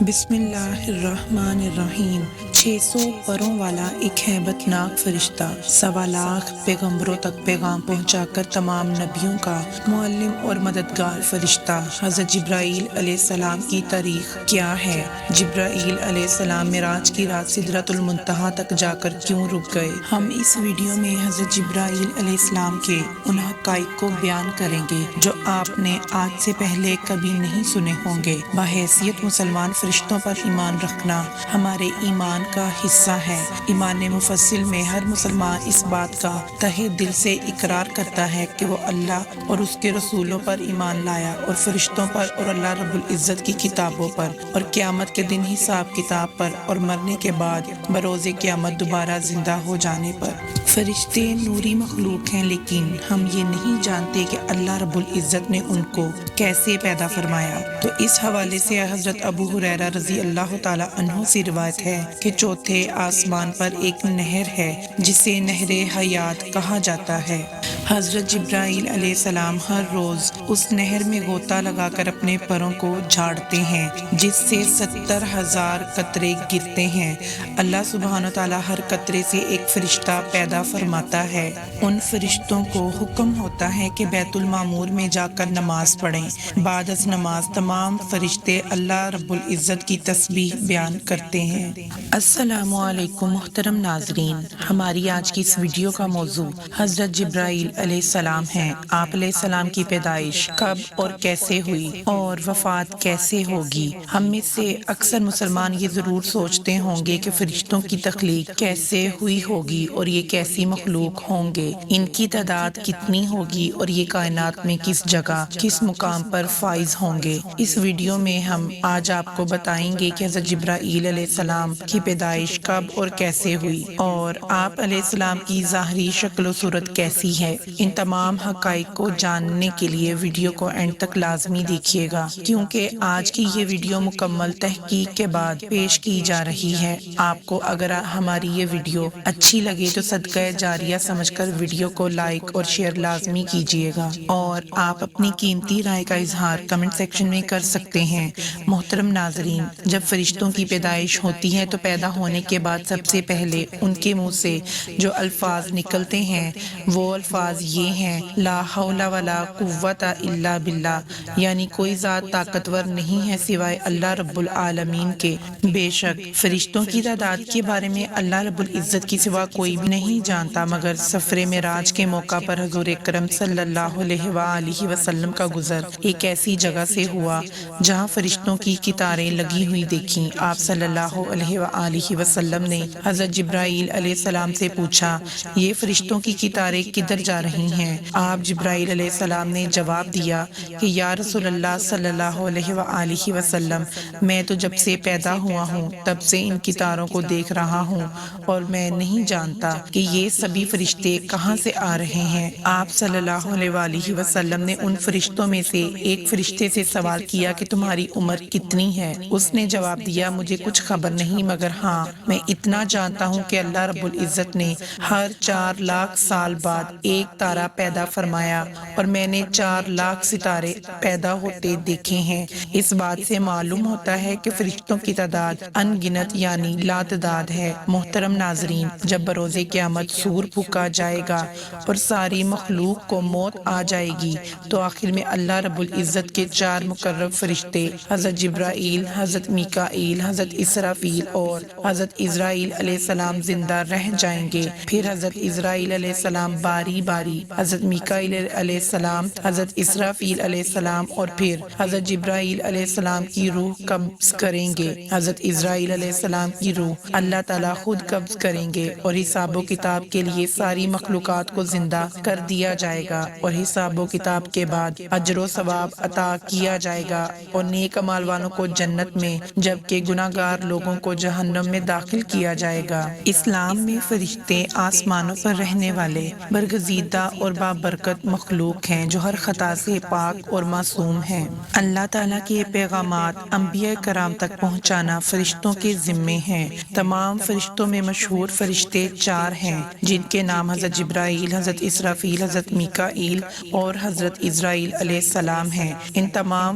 بسم اللہ الرحمن الرحیم 600 پروں والا ایک ہیبت ناک فرشتہ 1.25 پیغمبروں تک پیغام پہنچا کر تمام نبیوں کا معلم اور مددگار فرشتہ حضرت جبرائیل علیہ السلام کی تاریخ کیا ہے؟ جبرائیل علیہ السلام معراج کی رات سدرۃ المنتہا تک جا کر کیوں رک گئے؟ ہم اس ویڈیو میں حضرت جبرائیل علیہ السلام کے ان حقائق کو بیان کریں گے جو آپ نے آج سے پہلے کبھی نہیں سنے ہوں گے۔ بحیثیت مسلمان فرشتوں پر ایمان رکھنا ہمارے ایمان کا حصہ ہے۔ ایمان مفصل میں ہر مسلمان اس بات کا تہہ دل سے اقرار کرتا ہے کہ وہ اللہ اور اس کے رسولوں پر ایمان لایا، اور فرشتوں پر، اور اللہ رب العزت کی کتابوں پر، اور قیامت کے دن حساب کتاب پر، اور مرنے کے بعد بروز قیامت دوبارہ زندہ ہو جانے پر۔ فرشتے نوری مخلوق ہیں، لیکن ہم یہ نہیں جانتے کہ اللہ رب العزت نے ان کو کیسے پیدا فرمایا۔ تو اس حوالے سے حضرت ابو ہریرہ رضی اللہ تعالی عنہ سے روایت ہے کہ چوتھے آسمان پر ایک نہر ہے جسے نہر حیات کہا جاتا ہے۔ حضرت جبرائیل علیہ السلام ہر روز اس نہر میں غوطہ لگا کر اپنے پروں کو جھاڑتے ہیں، جس سے 70,000 قطرے گرتے ہیں۔ اللہ سبحانہ وتعالی ہر قطرے سے ایک فرشتہ پیدا فرماتا ہے۔ ان فرشتوں کو حکم ہوتا ہے کہ بیت المعمور میں جا کر نماز پڑھیں۔ بعد از نماز تمام فرشتے اللہ رب العزت کی تسبیح بیان کرتے ہیں۔ السلام علیکم محترم ناظرین، ہماری آج کی اس ویڈیو کا موضوع حضرت جبرائیل علیہ السلام ہیں۔ آپ علیہ السلام کی پیدائش کب اور کیسے ہوئی اور وفات کیسے ہوگی؟ ہم میں سے اکثر مسلمان یہ ضرور سوچتے ہوں گے کہ فرشتوں کی تخلیق کیسے ہوئی ہوگی اور یہ کیسی مخلوق ہوں گے، ان کی تعداد کتنی ہوگی اور یہ کائنات میں کس جگہ کس مقام پر فائز ہوں گے۔ اس ویڈیو میں ہم آج آپ کو بتائیں گے کہ حضرت جبرائیل علیہ السلام کی پیدائش کب اور کیسے ہوئی، اور آپ علیہ السلام کی ظاہری شکل و صورت کیسی ہے۔ ان تمام حقائق کو جاننے کے لیے ویڈیو کو اینڈ تک لازمی دیکھیے گا، کیونکہ آج کی یہ ویڈیو مکمل تحقیق کے بعد پیش کی جا رہی ہے۔ آپ کو اگر ہماری یہ ویڈیو اچھی لگے تو صدقہ جاریہ سمجھ کر ویڈیو کو لائک اور شیئر لازمی کیجیے گا، اور آپ اپنی قیمتی رائے کا اظہار کمنٹ سیکشن میں کر سکتے ہیں۔ محترم ناظرین، جب فرشتوں کی پیدائش ہوتی ہے تو پیدا ہونے کے بعد سب سے پہلے ان کے منہ سے جو الفاظ نکلتے ہیں وہ الفاظ یہ ہیں: لا حول ولا قوت الا باللہ، یعنی کوئی ذات طاقتور نہیں ہے سوائے اللہ رب العالمین کے۔ بے شک فرشتوں کی تعداد کے بارے میں اللہ رب العزت کی سوا کوئی بھی نہیں جانتا، مگر سفر معراج کے موقع پر حضور اکرم صلی اللہ علیہ وآلہ وسلم کا گزر ایک ایسی جگہ سے ہوا جہاں فرشتوں کی قطاریں لگی ہوئی دیکھیں۔ آپ صلی اللہ علیہ وآلہ وسلم نے حضرت جبرائیل علیہ السلام سے پوچھا، یہ فرشتوں کی قطاریں کدھر جا رہی ہیں؟ آپ جبرائیل علیہ السلام نے جواب دیا کہ یا رسول اللہ صلی اللہ علیہ وآلہ وسلم، میں تو جب سے پیدا ہوا ہوں تب سے ان قطاروں کو دیکھ رہا ہوں، اور میں نہیں جانتا کہ یہ سبھی فرشتے کہاں سے آ رہے ہیں۔ آپ صلی اللہ علیہ وآلہ وسلم نے ان فرشتوں میں سے ایک فرشتے سے سوال کیا کہ تمہاری عمر کتنی ہے؟ اس نے جواب دیا، مجھے کچھ خبر نہیں، مگر ہاں میں اتنا جانتا ہوں کہ اللہ رب العزت نے ہر 4 لاکھ سال بعد ایک تارا پیدا فرمایا، اور میں نے 4 لاکھ ستارے پیدا ہوتے دیکھے ہیں۔ اس بات سے معلوم ہوتا ہے کہ فرشتوں کی تعداد ان گنت یعنی لا تعداد ہے۔ محترم ناظرین، جب بروز قیامت سور پھونکا جائے گا اور ساری مخلوق کو موت آ جائے گی تو آخر میں اللہ رب العزت کے 4 مقرب فرشتے حضرت جبرائیل، حضرت میکائیل، حضرت اسرافیل اور حضرت اسرائیل علیہ السلام زندہ رہ جائیں گے۔ پھر حضرت اسرائیل علیہ السلام باری باری، حضرت میکائیل علیہ السلام، حضرت اسرافیل علیہ السلام اور پھر حضرت جبرائیل علیہ السلام کی روح قبض کریں گے۔ حضرت اسرائیل علیہ السلام کی روح اللہ تعالیٰ خود قبض کریں گے، اور حساب و کتاب کے لیے ساری مخلوقات کو زندہ کر دیا جائے گا، اور حساب و کتاب کے بعد اجر و ثواب عطا کیا جائے گا، اور نیک اعمال والوں کو جنت میں جبکہ گناہ گار لوگوں کو جہنم میں داخل کیا جائے گا۔ اسلام میں فرشتے آسمانوں پر رہنے والے برگزیدہ اور بابرکت مخلوق ہیں جو ہر خطا سے پاک اور معصوم ہیں۔ اللہ تعالیٰ کے پیغامات انبیاء کرام تک پہنچانا فرشتوں کے ذمے ہیں۔ تمام فرشتوں میں مشہور فرشتے 4 ہیں، جن کے نام حضرت جبرائیل، حضرت اسرافیل، حضرت میکائیل اور حضرت اسرائیل علیہ السلام ہیں۔ ان تمام